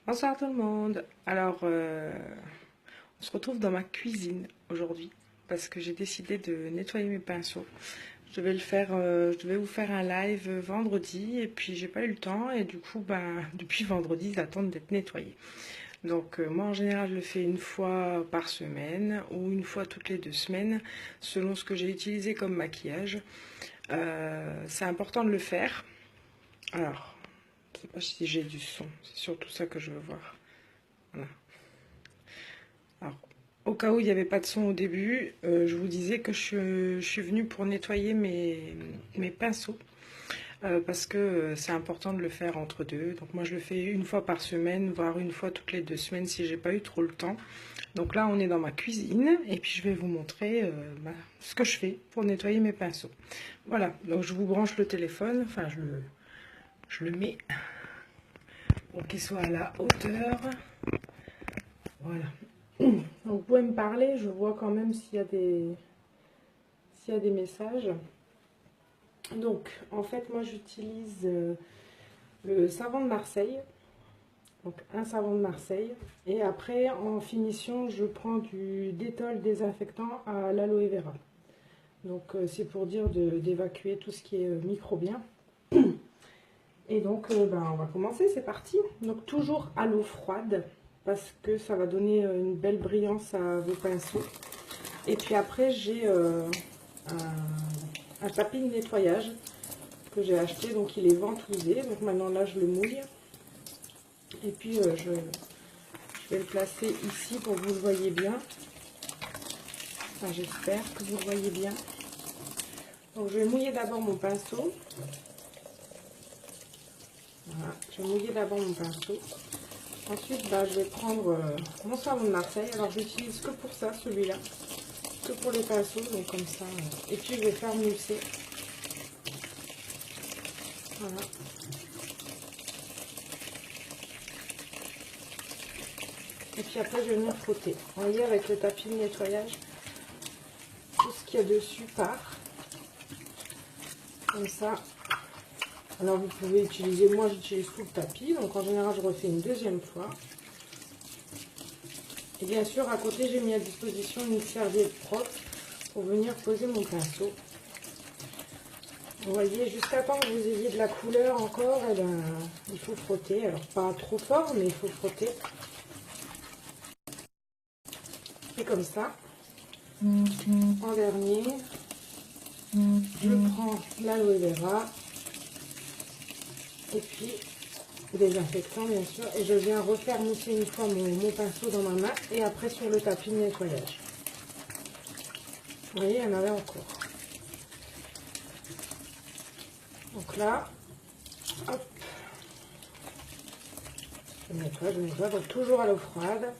Bonsoir tout le monde. Alors, on se retrouve dans ma cuisine aujourd'hui parce que j'ai décidé de nettoyer mes pinceaux. Je devais le faire, je devais vous faire un live vendredi et puis j'ai pas eu le temps et du coup, ben, depuis vendredi, ils attendent d'être nettoyés. Donc, moi en général, je le fais une fois par semaine ou une fois toutes les 2 semaines selon ce que j'ai utilisé comme maquillage. C'est important de le faire. Alors, je sais pas si j'ai du son, c'est surtout ça que je veux voir. Voilà. Alors, au cas où il n'y avait pas de son au début, je vous disais que je suis venue pour nettoyer mes pinceaux parce que c'est important de le faire entre deux. Donc moi je le fais une fois par semaine, voire une fois toutes les 2 semaines si j'ai pas eu trop le temps. Donc là on est dans ma cuisine et puis je vais vous montrer ce que je fais pour nettoyer mes pinceaux. Voilà, donc je vous branche le téléphone, enfin je le mets pour qu'il soit à la hauteur. Voilà. Donc vous pouvez me parler, je vois quand même s'il y a des messages. Donc en fait moi j'utilise le savon de Marseille, donc un savon de Marseille, et après en finition je prends du Dettol désinfectant à l'aloe vera. Donc c'est pour dire d'évacuer tout ce qui est microbien. Et donc ben, on va commencer, c'est parti. Donc toujours à l'eau froide parce que ça va donner une belle brillance à vos pinceaux. Et puis après j'ai un tapis de nettoyage que j'ai acheté, donc il est ventousé. Donc maintenant là je le mouille. Et puis je vais le placer ici pour que vous le voyez bien. Enfin j'espère que vous le voyez bien. Donc je vais mouiller d'abord mon pinceau. Voilà, je vais mouiller d'abord mon pinceau. Ensuite bah, je vais prendre mon savon de Marseille. Alors je l'utilise que pour ça, celui-là. Que pour les pinceaux, donc comme ça. Et puis je vais faire mousser. Voilà. Et puis après je vais venir frotter. Vous voyez avec le tapis de nettoyage, tout ce qu'il y a dessus part. Comme ça. Alors vous pouvez utiliser, moi j'utilise tout le tapis, donc en général je refais une deuxième fois. Et bien sûr à côté j'ai mis à disposition une serviette propre pour venir poser mon pinceau. Vous voyez, jusqu'à temps que vous ayez de la couleur encore, eh ben, il faut frotter. Alors pas trop fort, mais il faut frotter. Et comme ça, en dernier, je prends l'aloe vera et puis désinfectant bien sûr, et je viens refaire mousser une fois mon pinceau dans ma main et après sur le tapis de nettoyage. Vous voyez, il y en avait encore. Donc là, hop, je nettoie, donc toujours à l'eau froide.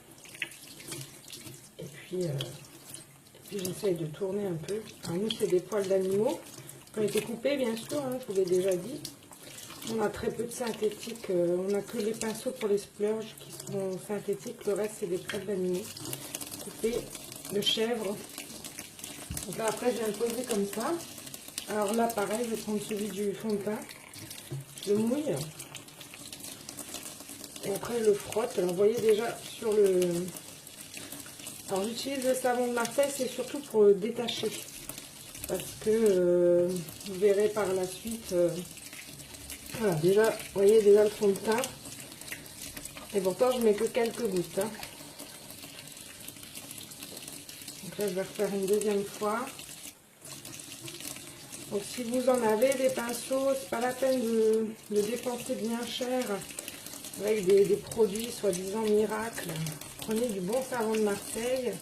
Et puis j'essaye de tourner un peu. Alors nous, c'est des poils d'animaux qui ont été coupés, bien sûr, hein, je vous l'ai déjà dit. On a très peu de synthétique, on n'a que les pinceaux pour les splurges qui sont synthétiques, le reste c'est des poils d'animaux coupés de chèvre. Donc là après je viens le poser comme ça. Alors là pareil, je vais prendre celui du fond de teint, je le mouille et après je le frotte. Alors vous voyez déjà sur le... Alors j'utilise le savon de Marseille, c'est surtout pour le détacher parce que vous verrez par la suite... Voilà, déjà, vous voyez déjà le fond de teint. Et pourtant, je mets que quelques gouttes. Hein. Donc là, je vais refaire une deuxième fois. Donc, si vous en avez des pinceaux, c'est pas la peine de dépenser bien cher avec des produits soi-disant miracles. Prenez du bon savon de Marseille,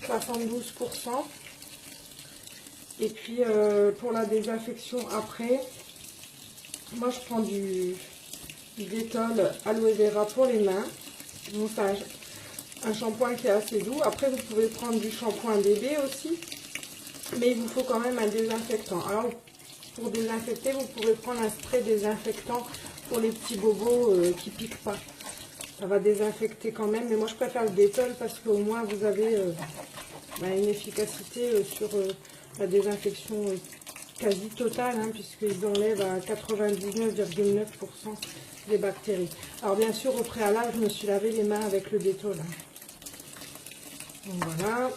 72%. Et puis, pour la désinfection après, moi, je prends du Dettol aloe vera pour les mains. Donc, un shampoing qui est assez doux. Après, vous pouvez prendre du shampoing bébé aussi. Mais il vous faut quand même un désinfectant. Alors, pour désinfecter, vous pouvez prendre un spray désinfectant pour les petits bobos qui ne piquent pas. Ça va désinfecter quand même. Mais moi, je préfère le Dettol parce qu'au moins, vous avez une efficacité sur la désinfection quasi totale, hein, puisqu'ils enlèvent à 99,9% des bactéries. Alors bien sûr, au préalable, je me suis lavé les mains avec le Dettol. Donc voilà.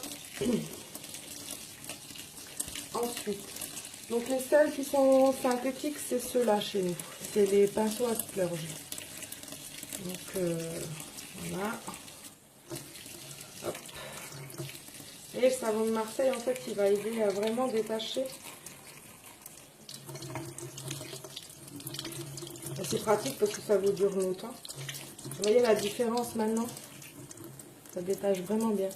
Ensuite, donc les sels qui sont synthétiques, c'est ceux-là chez nous. C'est les pinceaux à splurge. Donc voilà. Hop. Et le savon de Marseille, en fait, il va aider à vraiment détacher. C'est pratique parce que ça vous dure longtemps. Vous voyez la différence maintenant? Ça détache vraiment bien.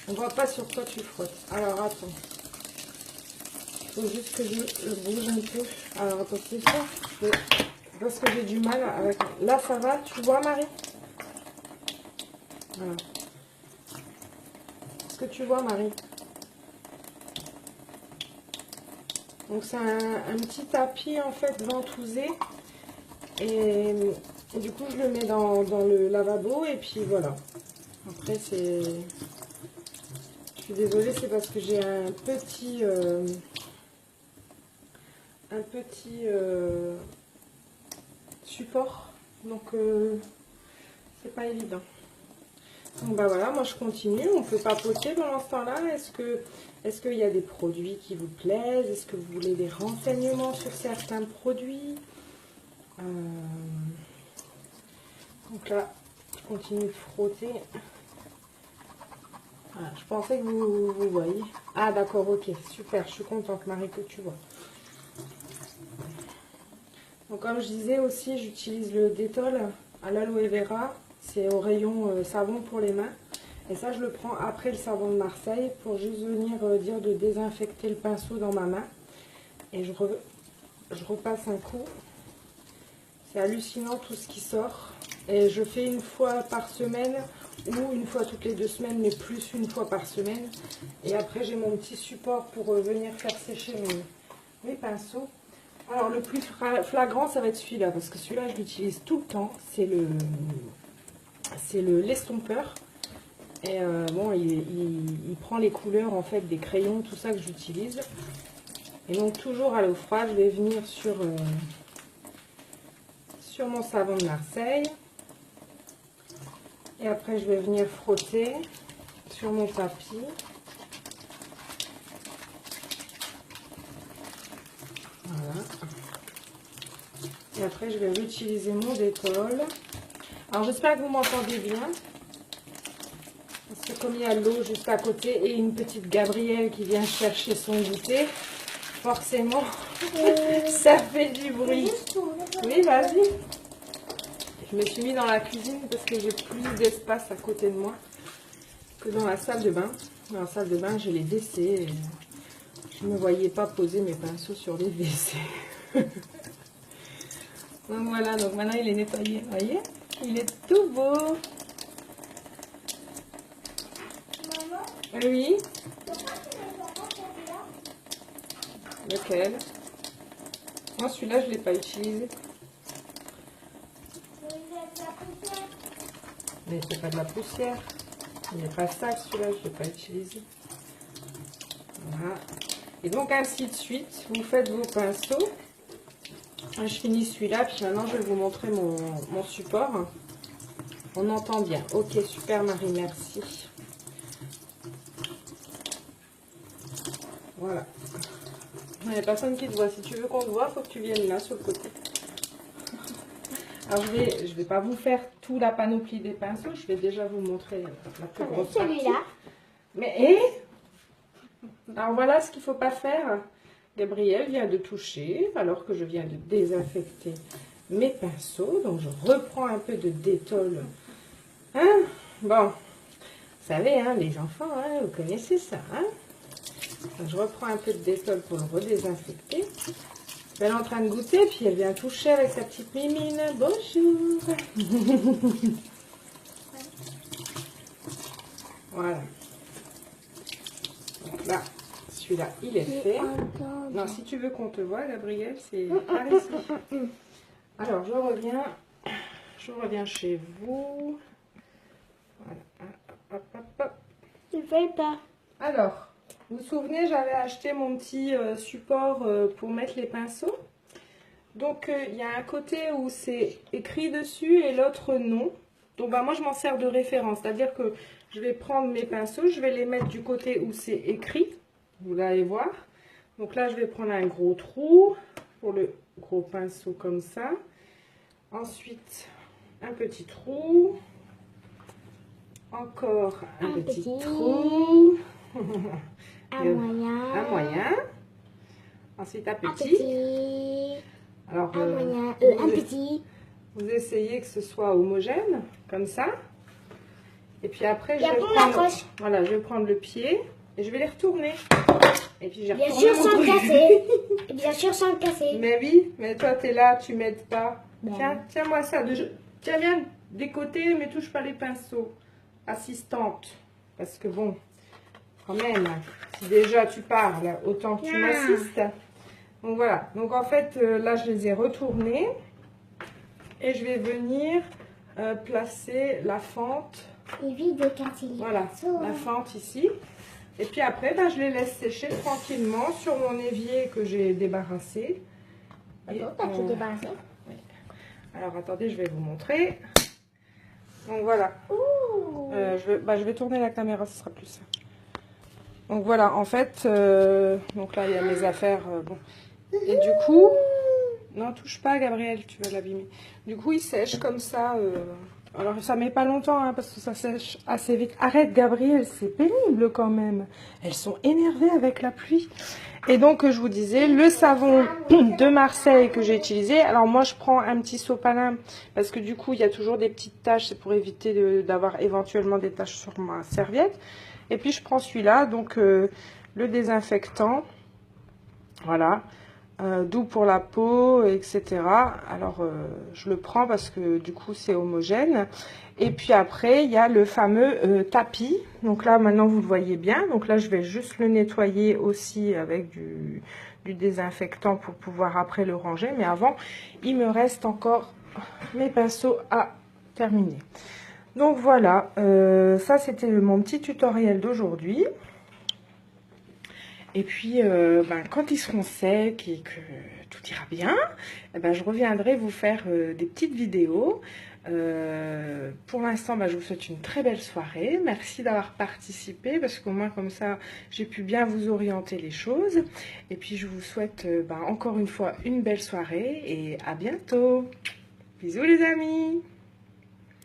On ne voit pas sur quoi tu frottes. Alors attends. Il faut juste que je le bouge un peu. Alors attends, c'est ça. Parce que j'ai du mal avec... Là ça va, tu vois Marie? Voilà. Est-ce que tu vois Marie? Donc c'est un petit tapis en fait ventousé. Et du coup je le mets dans le lavabo et puis voilà. Après c'est... Je suis désolée, c'est parce que j'ai un petit support, donc c'est pas évident. Donc bah voilà, moi je continue, on peut papoter pendant ce temps-là. Est-ce qu'il y a des produits qui vous plaisent? Est-ce que vous voulez des renseignements sur certains produits? Donc là, je continue de frotter. Voilà, je pensais que vous voyez. Ah d'accord, ok, super, je suis contente Marie que tu vois. Donc comme je disais aussi, j'utilise le Dettol à l'aloe vera. C'est au rayon savon pour les mains. Et ça, je le prends après le savon de Marseille pour juste venir dire de désinfecter le pinceau dans ma main. Et je repasse un coup. C'est hallucinant tout ce qui sort. Et je fais une fois par semaine ou une fois toutes les 2 semaines, mais plus une fois par semaine. Et après, j'ai mon petit support pour venir faire sécher mes pinceaux. Alors, le plus flagrant, ça va être celui-là, parce que celui-là, je l'utilise tout le temps. C'est l'estompeur. Et bon, il prend les couleurs, en fait, des crayons, tout ça que j'utilise. Et donc, toujours à l'eau froide, je vais venir sur mon savon de Marseille. Et après, je vais venir frotter sur mon tapis. Voilà. Et après, je vais réutiliser mon Dettol. Alors, j'espère que vous m'entendez bien. Parce que comme il y a l'eau juste à côté et une petite Gabrielle qui vient chercher son goûter, forcément, ça fait du bruit. Oui, vas-y. Je me suis mis dans la cuisine parce que j'ai plus d'espace à côté de moi que dans la salle de bain. Dans la salle de bain, j'ai les WC. Et je ne me voyais pas poser mes pinceaux sur les WC. Donc voilà, donc maintenant il est nettoyé. Vous voyez? Il est tout beau. Maman, Oui. pourquoi tu ne fais pas celui-là? Lequel? Moi, celui-là, je ne l'ai pas utilisé. Il y a de la poussière. Mais c'est pas de la poussière. Il n'est pas sale, celui-là, je ne l'ai pas utilisé. Voilà. Et donc, ainsi de suite, vous faites vos pinceaux. Je finis celui-là, puis maintenant, je vais vous montrer mon support. On entend bien. Ok, super, Marie, merci. Voilà. Il n'y a personne qui te voit. Si tu veux qu'on te voit, il faut que tu viennes là, sur le côté. Alors, je vais pas vous faire tout la panoplie des pinceaux. Je vais déjà vous montrer la plus grosse partie. Celui-là. Mais, alors, voilà ce qu'il ne faut pas faire. Gabrielle vient de toucher, alors que je viens de désinfecter mes pinceaux. Donc, je reprends un peu de Dettol. Hein? Bon, vous savez, hein, les enfants, hein, vous connaissez ça, hein? Donc, je reprends un peu de Dettol pour le redésinfecter. Elle est en train de goûter, puis elle vient toucher avec sa petite mimine. Bonjour. Voilà. Donc là, celui-là, il est fait. Non, si tu veux qu'on te voit, Gabrielle, c'est par ici. Alors, je reviens chez vous. Voilà. Hop, hop, hop. Tu fais pas. Alors, vous vous souvenez, j'avais acheté mon petit support pour mettre les pinceaux. Donc il y a un côté où c'est écrit dessus et l'autre non. Donc bah, moi je m'en sers de référence, c'est-à-dire que je vais prendre mes pinceaux, je vais les mettre du côté où c'est écrit, vous allez voir. Donc là je vais prendre un gros trou pour le gros pinceau comme ça. Ensuite un petit trou, encore un petit trou, Un moyen. un moyen, ensuite un Un petit. petit. Alors, Un moyen. Un petit. vous essayez que ce soit homogène, comme ça. Et puis après, je Et vais après, on prendre, accroche. voilà, je vais prendre le pied et je vais les retourner. Et puis j'ai Bien retourné sûr, mon sans le truc. casser. Et bien sûr, sans le casser. Mais oui, mais toi, tu es là, tu m'aides pas. Ben. Tiens, tiens-moi ça. Tiens, viens des côtés, mais touche pas les pinceaux. Assistante. Parce que bon, quand même, si déjà tu parles, autant que tu Bien. m'assistes. Donc voilà. Donc en fait, là, je les ai retournés. Et je vais venir placer la fente. Évite de casser les Voilà, pinceaux. la fente ici. Et puis après, ben, je les laisse sécher tranquillement sur mon évier que j'ai débarrassé. Et, Attends, t'as tout débarrassé. alors attendez, je vais vous montrer. Donc voilà. Ouh. Je vais tourner la caméra, ce sera plus simple. Donc voilà, en fait, donc là il y a mes affaires. Bon. Et du coup, non, touche pas Gabriel, tu vas l'abîmer. Du coup, il sèche comme ça. Alors ça met pas longtemps hein, parce que ça sèche assez vite. Arrête Gabriel, c'est pénible quand même. Elles sont énervées avec la pluie. Et donc je vous disais, le savon de Marseille que j'ai utilisé. Alors moi je prends un petit sopalin parce que du coup il y a toujours des petites taches. C'est pour éviter d'avoir éventuellement des taches sur ma serviette. Et puis je prends celui-là, donc le désinfectant. Voilà. Doux pour la peau, etc. Alors, je le prends parce que du coup, c'est homogène. Et puis après, il y a le fameux tapis. Donc là, maintenant, vous le voyez bien. Donc là, je vais juste le nettoyer aussi avec du désinfectant pour pouvoir après le ranger. Mais avant, il me reste encore mes pinceaux à terminer. Donc voilà, ça, c'était mon petit tutoriel d'aujourd'hui. Et puis, quand ils seront secs et que tout ira bien, je reviendrai vous faire des petites vidéos. Pour l'instant, je vous souhaite une très belle soirée. Merci d'avoir participé parce qu'au moins comme ça, j'ai pu bien vous orienter les choses. Et puis, je vous souhaite encore une fois une belle soirée et à bientôt. Bisous les amis!